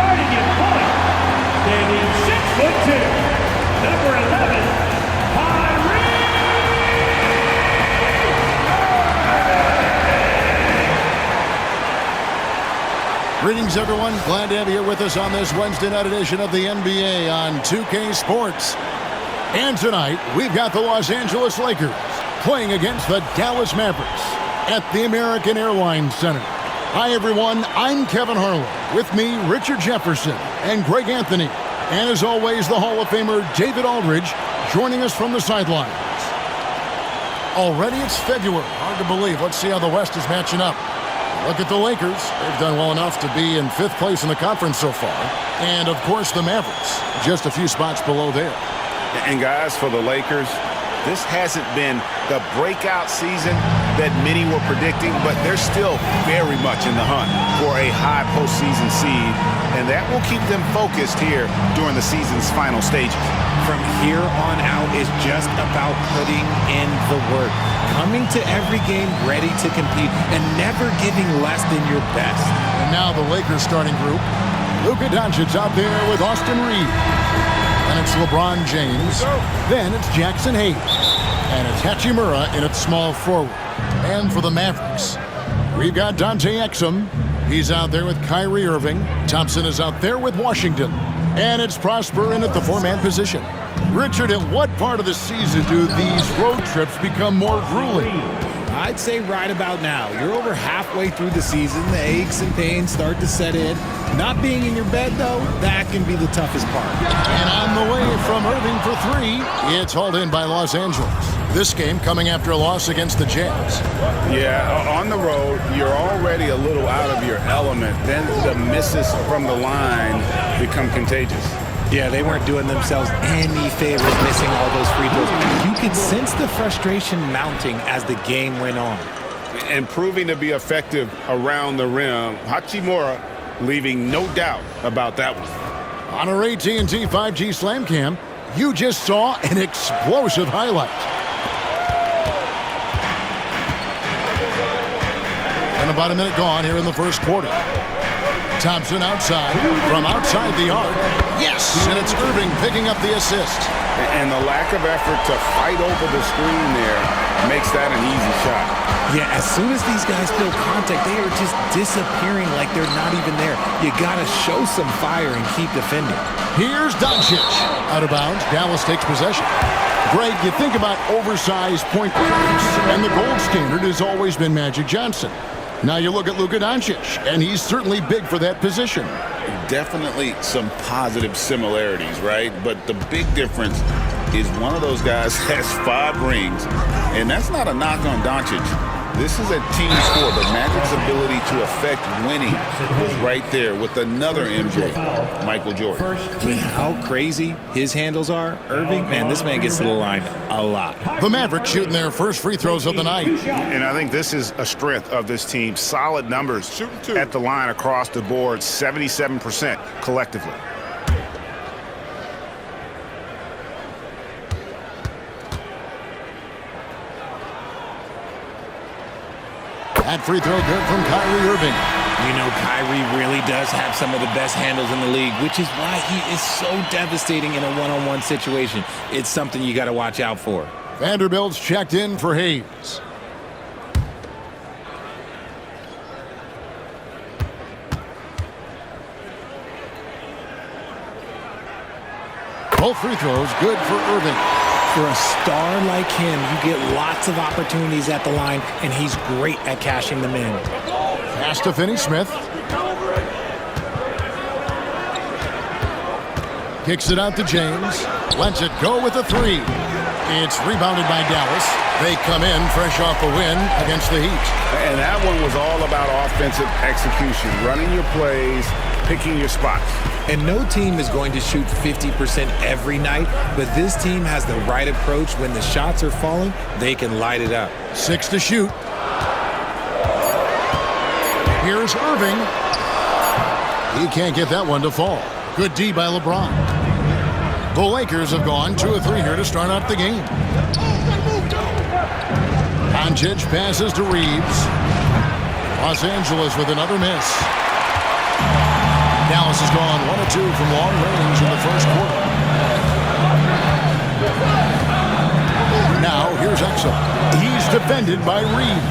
starting at point, standing 6'2", number 11, Greetings, everyone. Glad to have you here with us on this Wednesday night edition of the NBA on 2K Sports. And tonight, we've got the Los Angeles Lakers playing against the Dallas Mavericks at the American Airlines Center. Hi, everyone. I'm Kevin Harlan. With me, Richard Jefferson and Greg Anthony. And as always, the Hall of Famer David Aldridge joining us from the sidelines. Already it's February. Hard to believe. Let's see how the West is matching up. Look at the Lakers. They've done well enough to be in 5th place in the conference so far. And, of course, the Mavericks, just a few spots below there. And, guys, for the Lakers, this hasn't been the breakout season that many were predicting, but they're still very much in the hunt for a high postseason seed, and that will keep them focused here during the season's final stages. From here on out is just about putting in the work, coming to every game ready to compete, and never giving less than your best. And now the Lakers starting group. Luka Dončić out there with Austin Reeves. And it's LeBron James. Then it's Jackson Hayes. And it's Hachimura in its small forward. And for the Mavericks, we've got Dante Exum. He's out there with Kyrie Irving. Thompson is out there with Washington. And it's Prosper in at the 4-man position. Richard, at what part of the season do these road trips become more grueling? I'd say right about now. You're over halfway through the season. The aches and pains start to set in. Not being in your bed, though, that can be the toughest part. And on the way from Irving for 3, it's hauled in by Los Angeles. This game coming after a loss against the Jazz. Yeah, on the road, you're already a little out of your element. Then the misses from the line become contagious. Yeah, they weren't doing themselves any favors missing all those free throws. You could sense the frustration mounting as the game went on. And proving to be effective around the rim, Hachimura leaving no doubt about that one. On our AT&T 5G Slam Cam, you just saw an explosive highlight. And about a minute gone here in the first quarter. Thompson outside, from outside the arc. Yes, and it's Irving picking up the assist. And the lack of effort to fight over the screen there makes that an easy shot. Yeah, as soon as these guys feel contact, they are just disappearing like they're not even there. You got to show some fire and keep defending. Here's Doncic. Out of bounds, Dallas takes possession. Greg, you think about oversized point guards, and the gold standard has always been Magic Johnson. Now you look at Luka Dončić, and he's certainly big for that position. Definitely some positive similarities, right? But the big difference is one of those guys has 5 rings, and that's not a knock on Doncic. This is a team sport. The Magic's ability to affect winning was right there with another MJ, Michael Jordan. With how crazy his handles are, Irving, man, this man gets to the line a lot. The Mavericks shooting their first free throws of the night. And I think this is a strength of this team. Solid numbers at the line across the board, 77% collectively. That free throw good from Kyrie Irving. You know, Kyrie really does have some of the best handles in the league, which is why he is so devastating in a one-on-one situation. It's something you got to watch out for. Vanderbilt's checked in for Hayes. Both free throws good for Irving. For a star like him, you get lots of opportunities at the line, and he's great at cashing them in. Pass to Finney-Smith. Kicks it out to James. Lets it go with a 3. It's rebounded by Dallas. They come in fresh off the win against the Heat. And that one was all about offensive execution, running your plays, picking your spots. And no team is going to shoot 50% every night, but this team has the right approach. When the shots are falling, they can light it up. 6 to shoot. Here's Irving. He can't get that one to fall. Good D by LeBron. The Lakers have gone 2 of 3 here to start out the game. Doncic passes to Reeves. Los Angeles with another miss. Dallas Dallas has gone 1 of 2 from long range in the first quarter. Now, here's Exum. He's defended by Reed.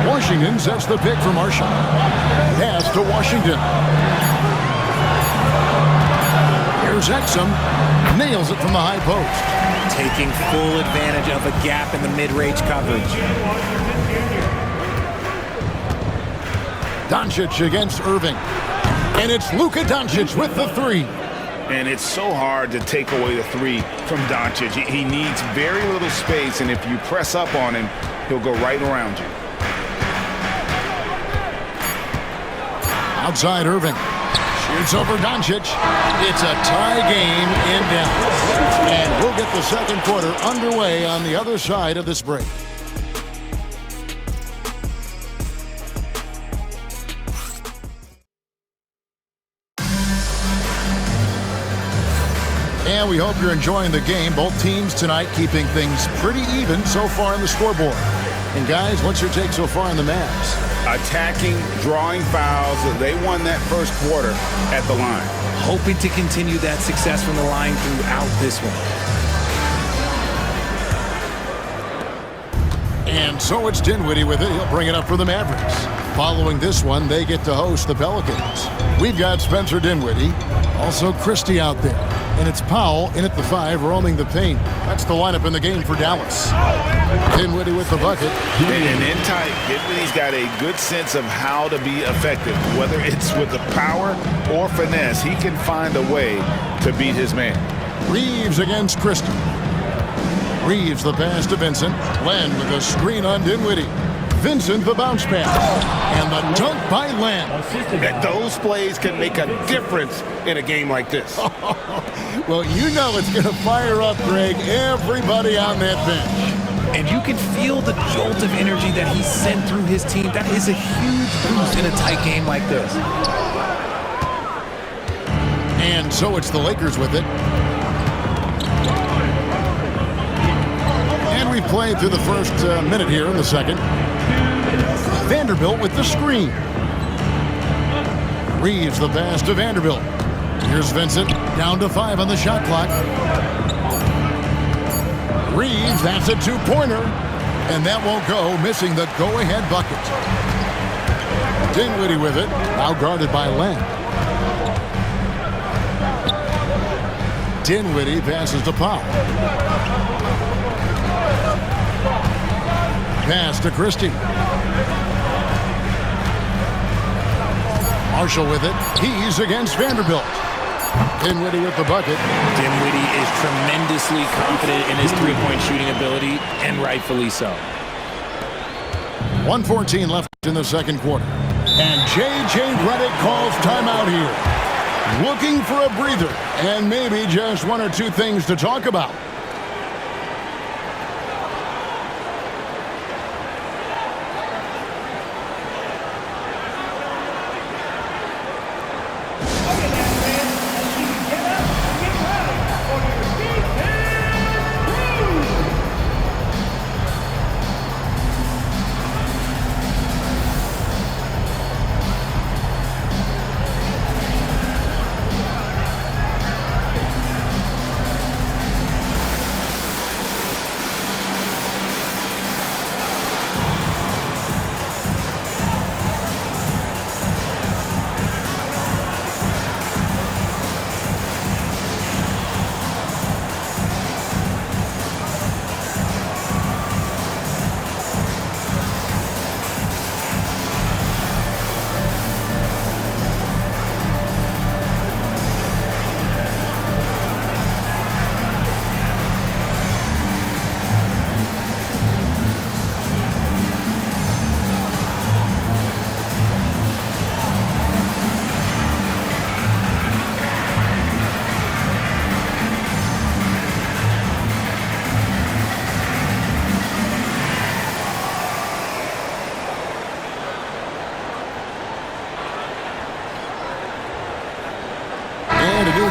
Washington sets the pick for Marshall. Pass to Washington. Here's Exum. Nails it from the high post. Taking full advantage of a gap in the mid-range coverage. Doncic against Irving. And it's Luka Dončić with the three. And it's so hard to take away the three from Doncic. He needs very little space, and if you press up on him, he'll go right around you. Outside Irving. Shoots over Doncic. It's a tie game in Dallas. And we'll get the second quarter underway on the other side of this break. And we hope you're enjoying the game. Both teams tonight keeping things pretty even so far on the scoreboard. And guys, what's your take so far on the Mavs? Attacking, drawing fouls. They won that first quarter at the line. Hoping to continue that success from the line throughout this one. And so it's Dinwiddie with it. He'll bring it up for the Mavericks. Following this one, they get to host the Pelicans. We've got Spencer Dinwiddie, also Christie out there. And it's Powell in at the 5, roaming the paint. That's the lineup in the game for Dallas. Dinwiddie with the bucket. And in tight, Dinwiddie's got a good sense of how to be effective. Whether it's with the power or finesse, he can find a way to beat his man. Reeves against Christie. Reeves the pass to Vincent. Len with a screen on Dinwiddie. Vincent the bounce pass. And the dunk by Len. And those plays can make a difference in a game like this. Well, you know it's going to fire up, Greg, everybody on that bench. And you can feel the jolt of energy that he sent through his team. That is a huge boost in a tight game like this. And so it's the Lakers with it. And we've played through the first minute here in the second. Vanderbilt with the screen. Reeves the pass to Vanderbilt. Here's Vincent, down to 5 on the shot clock. Reeves, that's a two-pointer. And that won't go, missing the go-ahead bucket. Dinwiddie with it, now guarded by Len. Dinwiddie passes to Powell. Pass to Christie. Marshall with it. He's against Vanderbilt. Dinwiddie with the bucket. Dinwiddie is tremendously confident in his three-point shooting ability, and rightfully so. 1:14 left in the second quarter. And J.J. Redick calls timeout here. Looking for a breather and maybe just one or two things to talk about.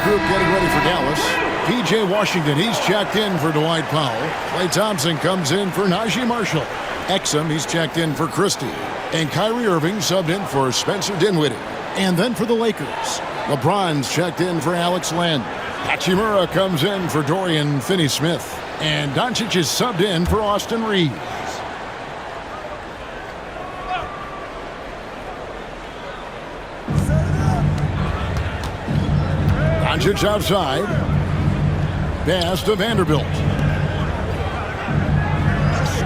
Group getting ready for Dallas. P.J. Washington, he's checked in for Dwight Powell. Klay Thompson comes in for Najee Marshall. Exum, he's checked in for Christie. And Kyrie Irving subbed in for Spencer Dinwiddie. And then for the Lakers, LeBron's checked in for Alex Len. Hachimura comes in for Dorian Finney-Smith. And Doncic is subbed in for Austin Reeves. Doncic outside. Pass to Vanderbilt.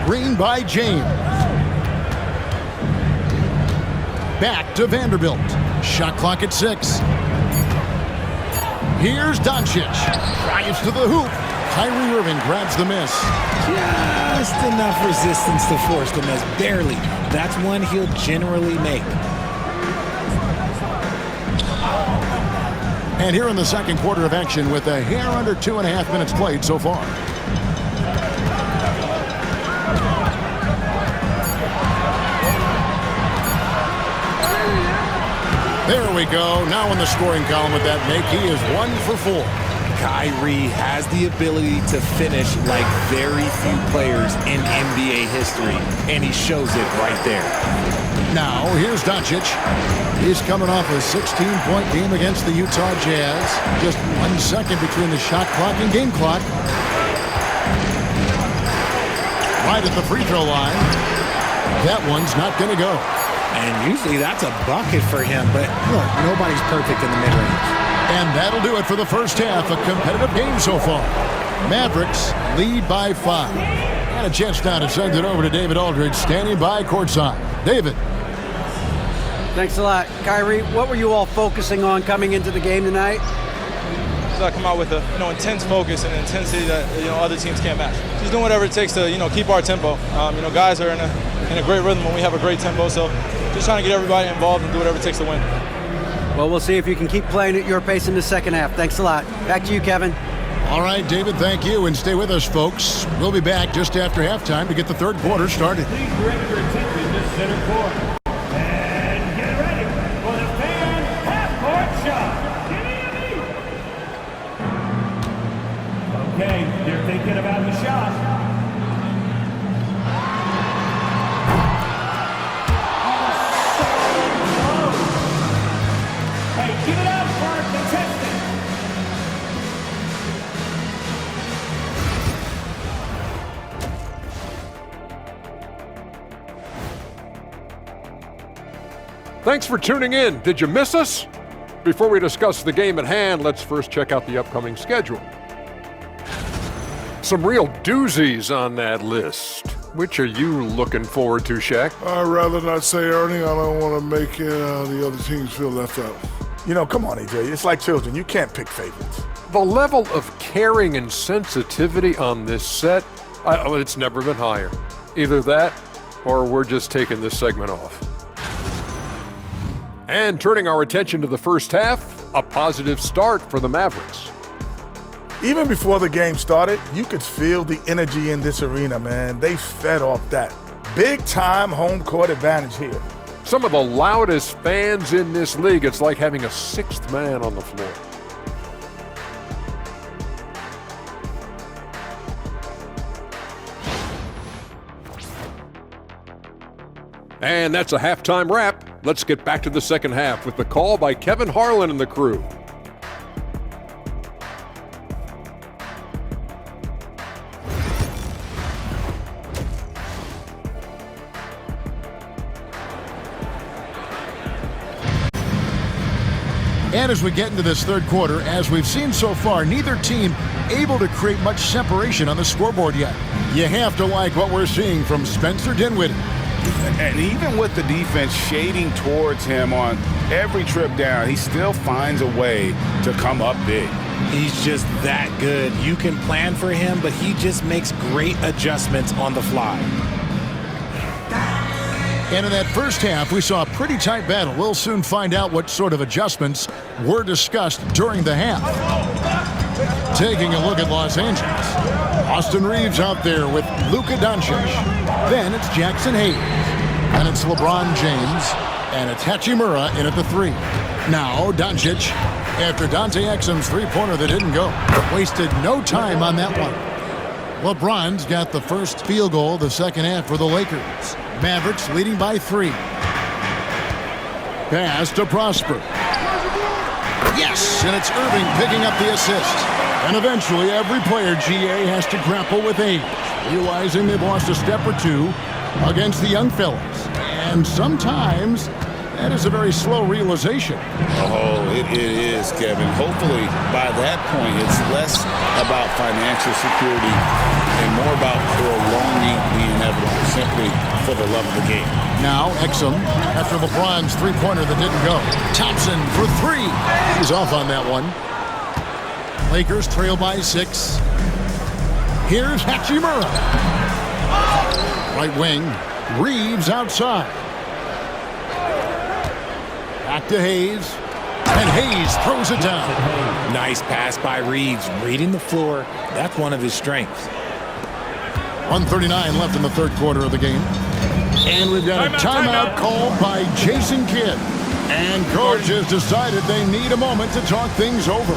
Screen by James. Back to Vanderbilt. Shot clock at 6. Here's Doncic. Drives to the hoop. Kyrie Irving grabs the miss. Just enough resistance to force the miss. Barely. That's one he'll generally make. And here in the second quarter of action with a hair under 2.5 minutes played so far. There we go. Now in the scoring column with that make, he is 1 for 4. Kyrie has the ability to finish like very few players in NBA history, and he shows it right there. Now, here's Doncic. He's coming off a 16-point game against the Utah Jazz. Just 1 second between the shot clock and game clock. Right at the free throw line. That one's not going to go. And usually that's a bucket for him, but look, nobody's perfect in the mid-range. And that'll do it for the first half. A competitive game so far. Mavericks lead by 5. And a chance now to send it over to David Aldridge, standing by courtside. David. Thanks a lot. Kyrie, what were you all focusing on coming into the game tonight? So I come out with a intense focus and intensity that other teams can't match. Just doing whatever it takes to keep our tempo. Guys are in a great rhythm when we have a great tempo. So just trying to get everybody involved and do whatever it takes to win. Well, we'll see if you can keep playing at your pace in the second half. Thanks a lot. Back to you, Kevin. All right, David, thank you. And stay with us, folks. We'll be back just after halftime to get the third quarter started. Please direct your attention to center court. And get ready for the fan half-court shot. Okay, they're thinking about the shot. Hey, give it up for our contestant. Thanks for tuning in. Did you miss us? Before we discuss the game at hand, let's first check out the upcoming schedule. Some real doozies on that list. Which are you looking forward to, Shaq? I'd rather not say, Ernie. I don't want to make the other teams feel left out. Come on, AJ. It's like children. You can't pick favorites. The level of caring and sensitivity on this set, it's never been higher. Either that, or we're just taking this segment off. And turning our attention to the first half, a positive start for the Mavericks. Even before the game started, you could feel the energy in this arena, man. They fed off that. Big-time home court advantage here. Some of the loudest fans in this league. It's like having a sixth man on the floor. And that's a halftime wrap. Let's get back to the second half with the call by Kevin Harlan and the crew. And as we get into this third quarter, as we've seen so far, neither team able to create much separation on the scoreboard yet. You have to like what we're seeing from Spencer Dinwiddie. And even with the defense shading towards him on every trip down, he still finds a way to come up big. He's just that good. You can plan for him, but he just makes great adjustments on the fly. And in that first half, we saw a pretty tight battle. We'll soon find out what sort of adjustments were discussed during the half. Taking a look at Los Angeles. Austin Reeves out there with Luka Dončić. Then it's Jackson Hayes. And it's LeBron James. And it's Hachimura in at the 3. Now Doncic, after Dante Exum's three-pointer that didn't go, wasted no time on that one. LeBron's got the first field goal of the second half for the Lakers. Mavericks leading by 3. pass to Prosper. Yes, and it's Irving picking up the assist. And eventually, every player GA has to grapple with age, realizing they've lost a step or two against the young fellas. And sometimes, that is a very slow realization. Oh, it is, Kevin. Hopefully, by that point, it's less about financial security and more about prolonging the inevitable, simply for the love of the game. Now, Exum, after LeBron's three-pointer that didn't go. Thompson for three. He's off on that one. Lakers trail by 6. Here's Hachimura. Right wing. Reeves outside. Back to Hayes. And Hayes throws it down. Nice pass by Reeves. Reading the floor. That's one of his strengths. 1:39 left in the third quarter of the game. And we've got a timeout called by Jason Kidd. And coach has decided they need a moment to talk things over.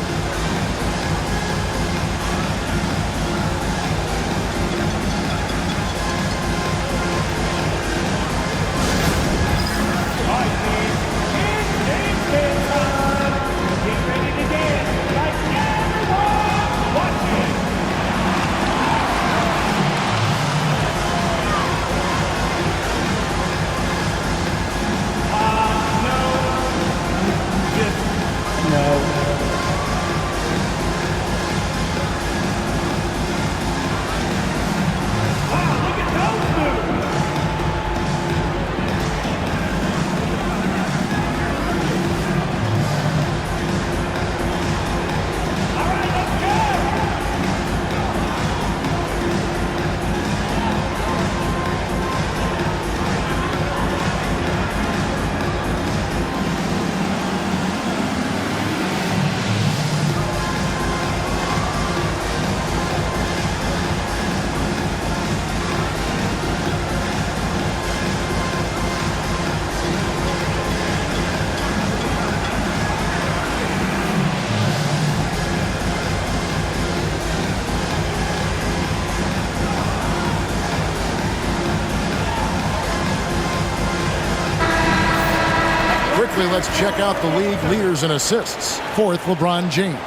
Let's check out the league leaders in assists. 4th, LeBron James.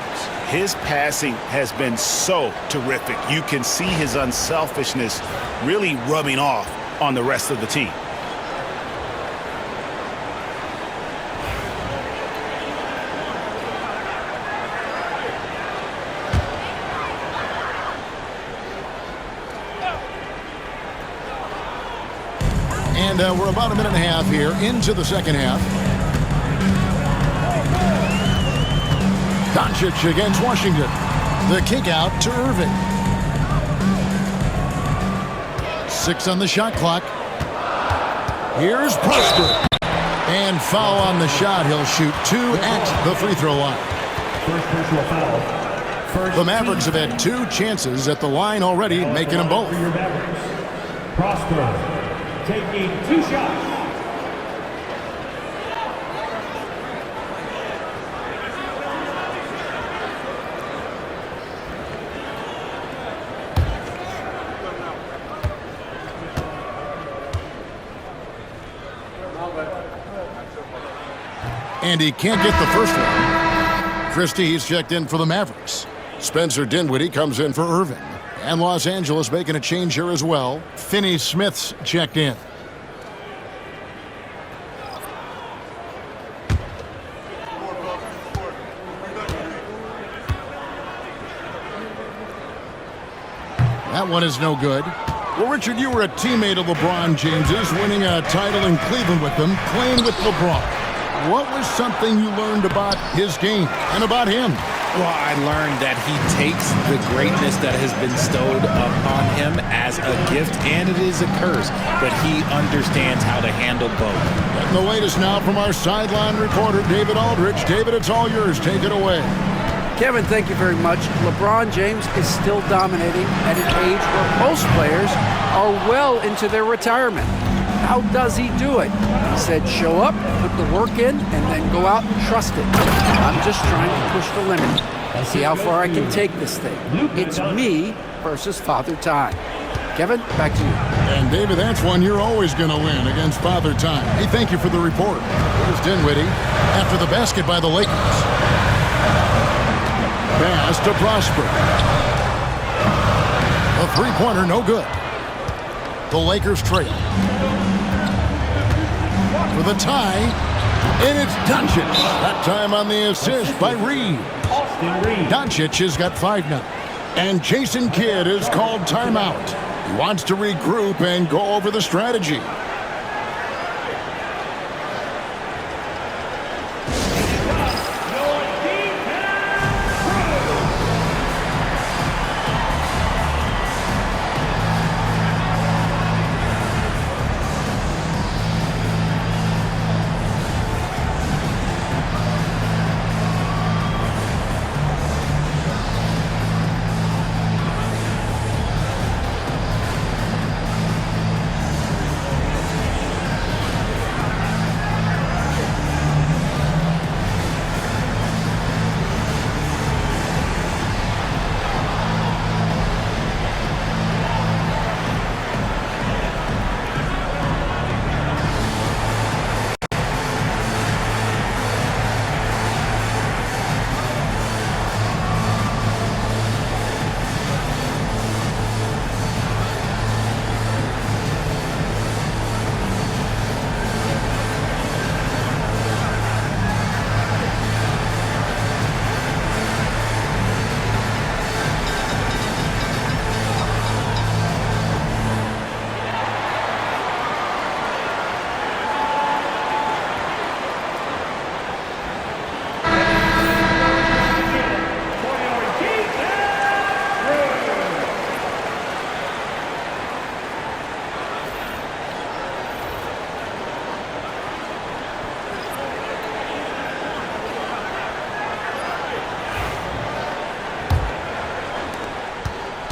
His passing has been so terrific. You can see his unselfishness really rubbing off on the rest of the team. And we're about a minute and a half here into the second half. Doncic against Washington. The kick out to Irving. 6 on the shot clock. Here's Prosper. And foul on the shot. He'll shoot 2 at the free throw line. First personal foul. The Mavericks have had 2 chances at the line already, making them both. For your Mavericks. Prosper taking 2 shots. And he can't get the first one. Christie's checked in for the Mavericks. Spencer Dinwiddie comes in for Irving. And Los Angeles making a change here as well. Finney-Smith's checked in. That one is no good. Well, Richard, you were a teammate of LeBron James's, winning a title in Cleveland with him, playing with LeBron. What was something you learned about his game and about him? Well, I learned that he takes the greatness that has been bestowed upon him as a gift, and it is a curse, but he understands how to handle both. And the latest now from our sideline reporter, David Aldridge. David, it's all yours. Take it away. Kevin, thank you very much. LeBron James is still dominating at an age where most players are well into their retirement. How does he do it? He said, show up, put the work in, and then go out and trust it. I'm just trying to push the limit. See how far I can take this thing. It's me versus Father Time. Kevin, back to you. And David, that's one you're always going to win against Father Time. Hey, thank you for the report. Here's Dinwiddie after the basket by the Lakers. Pass to Prosper. A three-pointer, no good. The Lakers trail. For the tie, and it's Doncic. That time on the assist by Reed. Doncic has got 5 now. And Jason Kidd is called timeout. He wants to regroup and go over the strategy.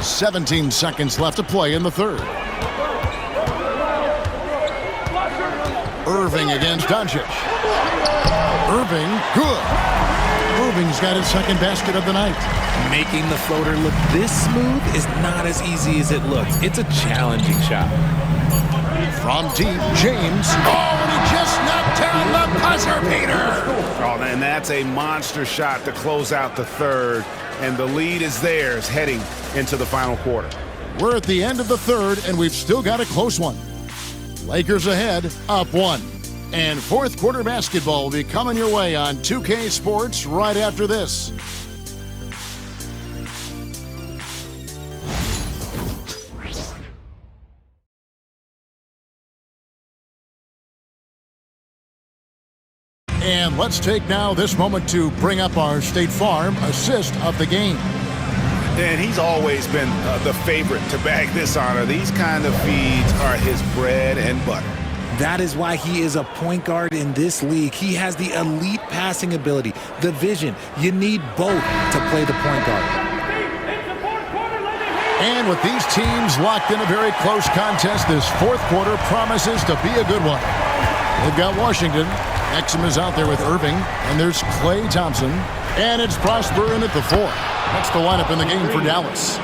.17 seconds left to play in the third. Irving against Doncic. Irving, good. Irving's got his second basket of the night. Making the floater look this smooth is not as easy as it looks. It's a challenging shot. From deep, James. Oh, and he just knocked down the buzzer beater. Oh, and that's a monster shot to close out the third. And the lead is theirs heading into the final quarter. We're at the end of the third, and we've still got a close one. Lakers ahead, up 1. And fourth quarter basketball will be coming your way on 2K Sports right after this. And let's take now this moment to bring up our State Farm assist of the game. And he's always been the favorite to bag this honor. These kind of feeds are his bread and butter. That is why he is a point guard in this league. He has the elite passing ability, the vision. You need both to play the point guard. And with these teams locked in a very close contest, this fourth quarter promises to be a good one. They've got Washington. Exum is out there with Irving, and there's Klay Thompson, and it's Prosper in at the 4. That's the lineup in the game for Dallas.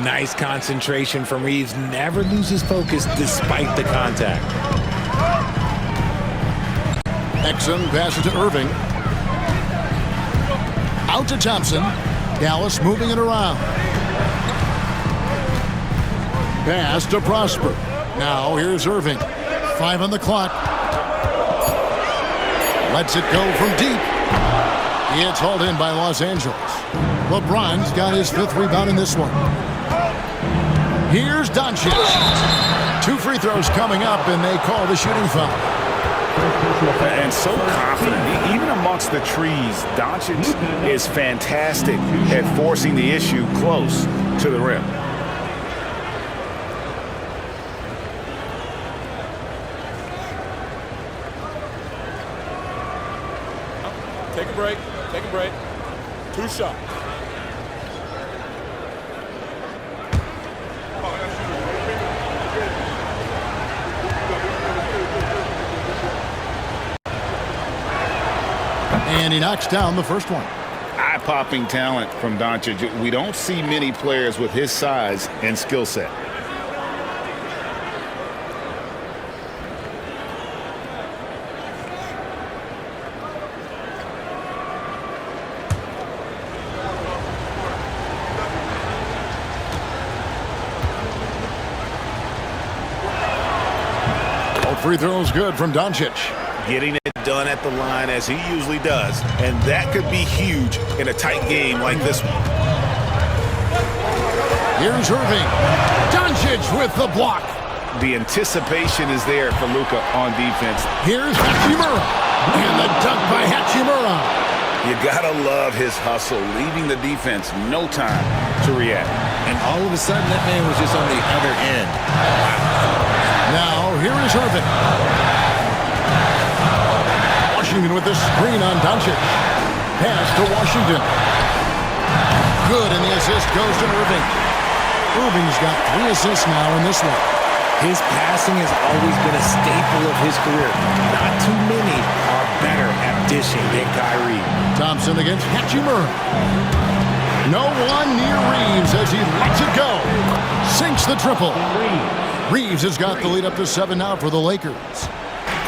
Nice concentration from Reeves. Never loses focus despite the contact. Exum passes to Irving. Out to Thompson. Dallas moving it around. Pass to Prosper. Now here's Irving. 5 on the clock. Lets it go from deep. It's hauled in by Los Angeles. LeBron's got his 5th rebound in this one. Here's Doncic. 2 free throws coming up, and they call the shooting foul. And so confident. Even amongst the trees, Doncic is fantastic at forcing the issue close to the rim. Take a break. Take a break. 2 shots. And he knocks down the first one. Eye-popping talent from Doncic. We don't see many players with his size and skill set. free throw is good from Doncic. Getting it done at the line as he usually does, and that could be huge in a tight game like this one. Here's Irving. Doncic with the block. The anticipation is there for Luka on defense. Here's Hachimura. And the dunk by Hachimura. You gotta love his hustle, leaving the defense no time to react. And all of a sudden, that man was just on the other end. Now, here is Irving. Washington with the screen on Doncic. Pass to Washington. Good, and the assist goes to Irving. Irving's got 3 assists now in this one. His passing has always been a staple of his career. Not too many are better at dishing than Kyrie. Thompson against Hachimura. No one near Reeves as he lets it go. Sinks the triple. Reeves has got the lead up to 7 now for the Lakers.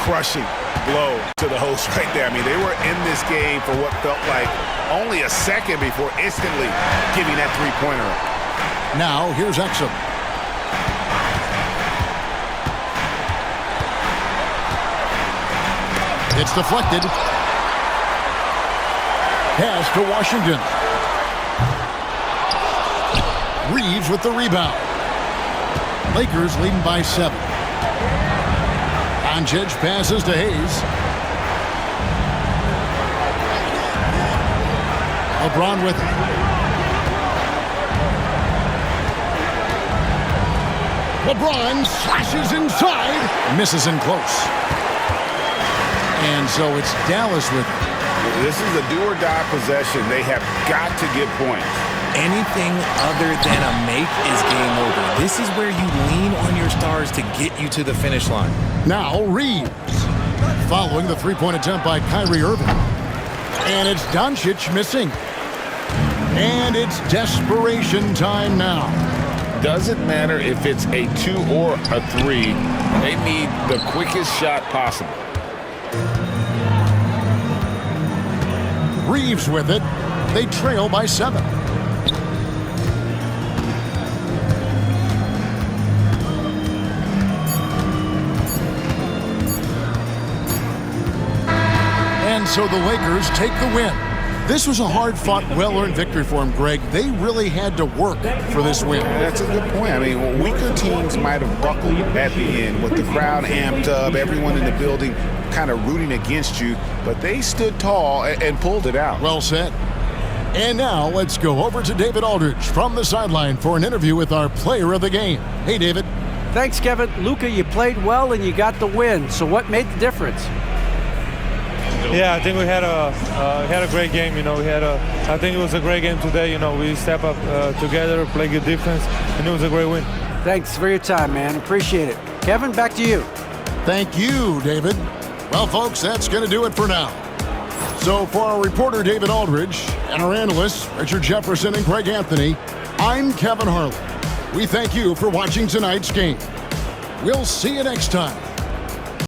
Crushing blow to the host right there. I mean, they were in this game for what felt like only a second before instantly giving that three-pointer up. Now, here's Exum. It's deflected. Pass to Washington. Reeves with the rebound. Lakers leading by 7. Doncic passes to Hayes. LeBron with it. LeBron slashes inside. Misses in close. And so it's Dallas with it. This is a do-or-die possession. They have got to get points. Anything other than a make is game over. This is where you lean on your stars to get you to the finish line. Now Reeves. Following the three-point attempt by Kyrie Irving. And it's Doncic missing. And it's desperation time now. Doesn't matter if it's a 2 or a 3. They need the quickest shot possible. Reeves with it. They trail by 7. And so the Lakers take the win. This was a hard-fought, well-earned victory for them, Greg. They really had to work for this win. That's a good point. I mean, weaker teams might have buckled at the end with the crowd amped up, everyone in the building kind of rooting against you, but they stood tall and pulled it out. Well said. And now let's go over to David Aldridge from the sideline for an interview with our player of the game. Hey, David. Thanks, Kevin. Luka, you played well and you got the win. So what made the difference? Yeah, I think we had a great game. You know, I think it was a great game today. You know, we step up together, play good defense, and it was a great win. Thanks for your time, man. Appreciate it. Kevin, back to you. Thank you, David. Well, folks, that's going to do it for now. So for our reporter, David Aldridge, and our analysts, Richard Jefferson and Greg Anthony, I'm Kevin Harlan. We thank you for watching tonight's game. We'll see you next time.